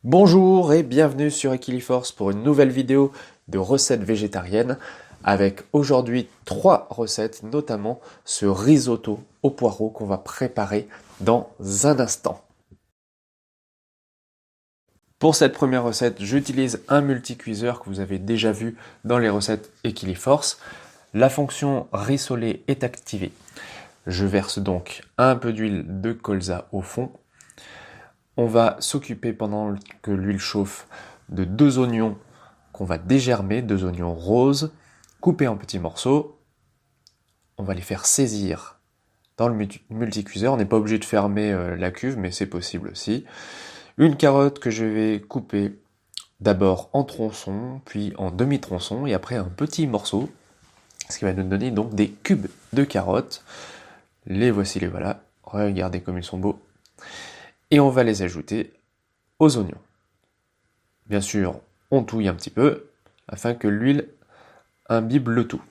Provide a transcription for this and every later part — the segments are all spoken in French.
Bonjour et bienvenue sur Equiliforce pour une nouvelle vidéo de recettes végétariennes avec aujourd'hui 3 recettes, notamment ce risotto au poireau qu'on va préparer dans un instant. Pour cette première recette, j'utilise un multicuiseur que vous avez déjà vu dans les recettes Equiliforce. La fonction rissoler est activée. Je verse donc un peu d'huile de colza au fond. On va s'occuper pendant que l'huile chauffe de 2 oignons qu'on va dégermer, 2 oignons roses, coupés en petits morceaux. On va les faire saisir dans le multicuiseur. On n'est pas obligé de fermer la cuve, mais c'est possible aussi. Une carotte que je vais couper d'abord en tronçons, puis en demi-tronçons, et après un petit morceau, ce qui va nous donner donc des cubes de carottes. Les voici, les voilà. Regardez comme ils sont beaux. Et on va les ajouter aux oignons. Bien sûr, on touille un petit peu afin que l'huile imbibe le tout.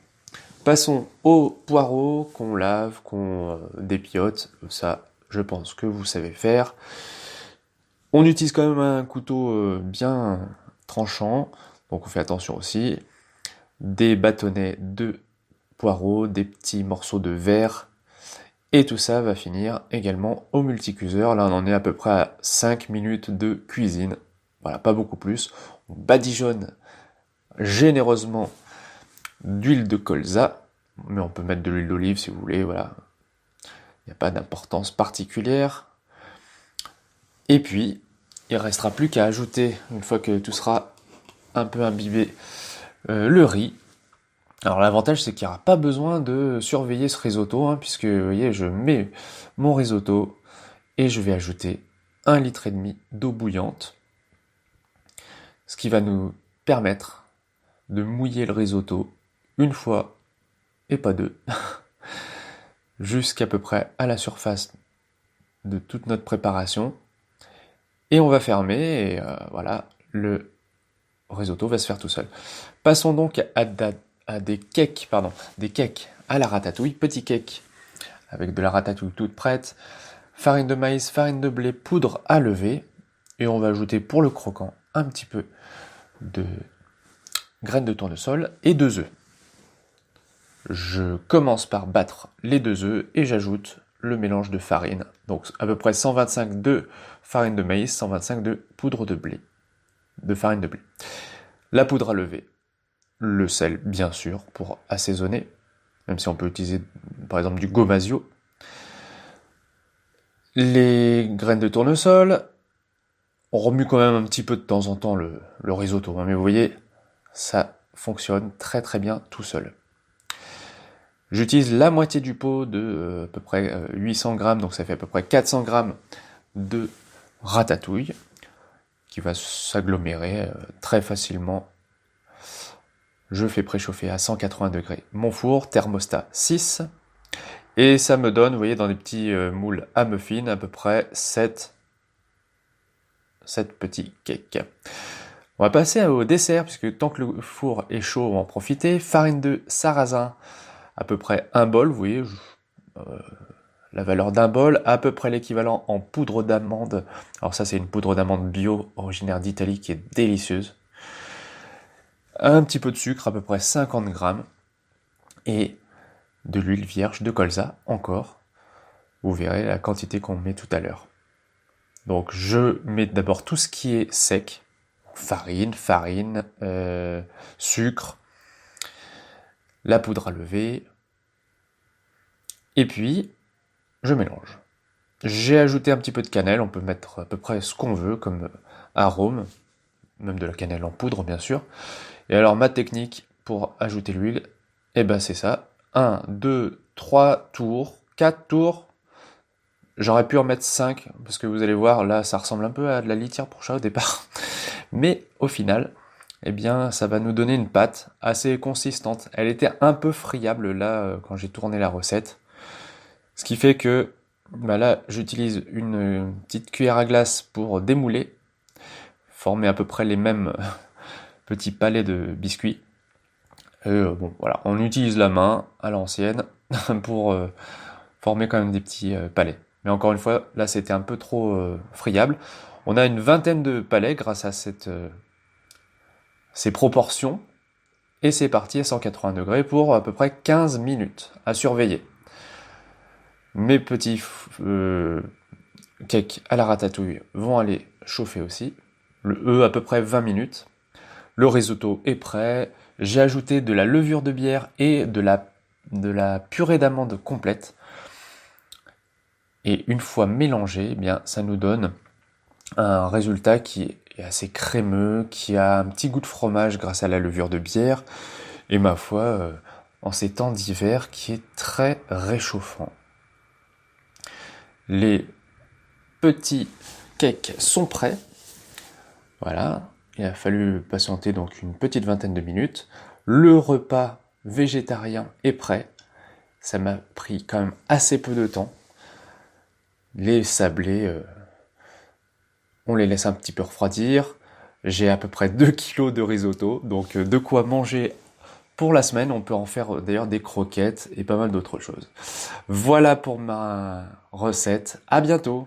Passons aux poireaux qu'on lave, qu'on dépiote. Ça, je pense que vous savez faire. On utilise quand même un couteau bien tranchant, donc on fait attention aussi. Des bâtonnets de poireaux, des petits morceaux de verre. Et tout ça va finir également au multicuiseur. Là, on en est à peu près à 5 minutes de cuisine. Voilà, pas beaucoup plus. On badigeonne généreusement d'huile de colza, mais on peut mettre de l'huile d'olive si vous voulez, voilà. Il n'y a pas d'importance particulière. Et puis, il ne restera plus qu'à ajouter, une fois que tout sera un peu imbibé, le riz. Alors l'avantage, c'est qu'il n'y aura pas besoin de surveiller ce risotto, hein, puisque vous voyez, je mets mon risotto et je vais ajouter 1,5 litre d'eau bouillante, ce qui va nous permettre de mouiller le risotto une fois et pas deux, jusqu'à peu près à la surface de toute notre préparation. Et on va fermer et voilà, le risotto va se faire tout seul. Passons donc à des cakes, des cakes à la ratatouille, petits cakes avec de la ratatouille toute prête, farine de maïs, farine de blé, poudre à lever, et on va ajouter pour le croquant un petit peu de graines de tournesol et 2 œufs. Je commence par battre les 2 œufs et j'ajoute le mélange de farine, donc à peu près 125 de farine de maïs, 125 de poudre de blé, de farine de blé. La poudre à lever, le sel bien sûr pour assaisonner, même si on peut utiliser par exemple du gomasio, les graines de tournesol. On remue quand même un petit peu de temps en temps le risotto, hein, mais vous voyez, ça fonctionne très très bien tout seul. J'utilise la moitié du pot de à peu près 800 grammes, donc ça fait à peu près 400 grammes de ratatouille, qui va s'agglomérer très facilement. Je fais préchauffer à 180 degrés mon four, thermostat 6, et ça me donne, vous voyez, dans des petits moules à muffins, à peu près 7 petits cakes. On va passer au dessert, puisque tant que le four est chaud, on va en profiter. Farine de sarrasin, à peu près un bol, vous voyez, la valeur d'un bol, à peu près l'équivalent en poudre d'amande. Alors ça, c'est une poudre d'amande bio, originaire d'Italie, qui est délicieuse. Un petit peu de sucre, à peu près 50 grammes, et de l'huile vierge de colza, encore. Vous verrez la quantité qu'on met tout à l'heure. Donc je mets d'abord tout ce qui est sec, farine, sucre, la poudre à lever, et puis je mélange. J'ai ajouté un petit peu de cannelle, on peut mettre à peu près ce qu'on veut comme arôme, même de la cannelle en poudre bien sûr. Et alors ma technique pour ajouter l'huile, eh ben c'est ça, 1, 2, 3 tours, 4 tours, j'aurais pu en mettre 5, parce que vous allez voir, là ça ressemble un peu à de la litière pour chat au départ, mais au final, eh bien ça va nous donner une pâte assez consistante. Elle était un peu friable là quand j'ai tourné la recette, ce qui fait que bah là j'utilise une petite cuillère à glace pour démouler, former à peu près les mêmes petits palets de biscuits. Bon voilà, on utilise la main à l'ancienne pour former quand même des petits palets. Mais encore une fois, là c'était un peu trop friable. On a une vingtaine de palets grâce à ces proportions. Et c'est parti à 180 degrés pour à peu près 15 minutes à surveiller. Mes petits cakes à la ratatouille vont aller chauffer aussi. À peu près 20 minutes. Le risotto est prêt. J'ai ajouté de la levure de bière et de la purée d'amande complète. Et une fois mélangé, eh bien, ça nous donne un résultat qui est assez crémeux, qui a un petit goût de fromage grâce à la levure de bière, et ma foi, en ces temps d'hiver, qui est très réchauffant. Les petits cakes sont prêts. Voilà, il a fallu patienter donc une petite vingtaine de minutes. Le repas végétarien est prêt. Ça m'a pris quand même assez peu de temps. Les sablés, on les laisse un petit peu refroidir. J'ai à peu près 2 kilos de risotto, donc de quoi manger pour la semaine. On peut en faire d'ailleurs des croquettes et pas mal d'autres choses. Voilà pour ma recette. À bientôt!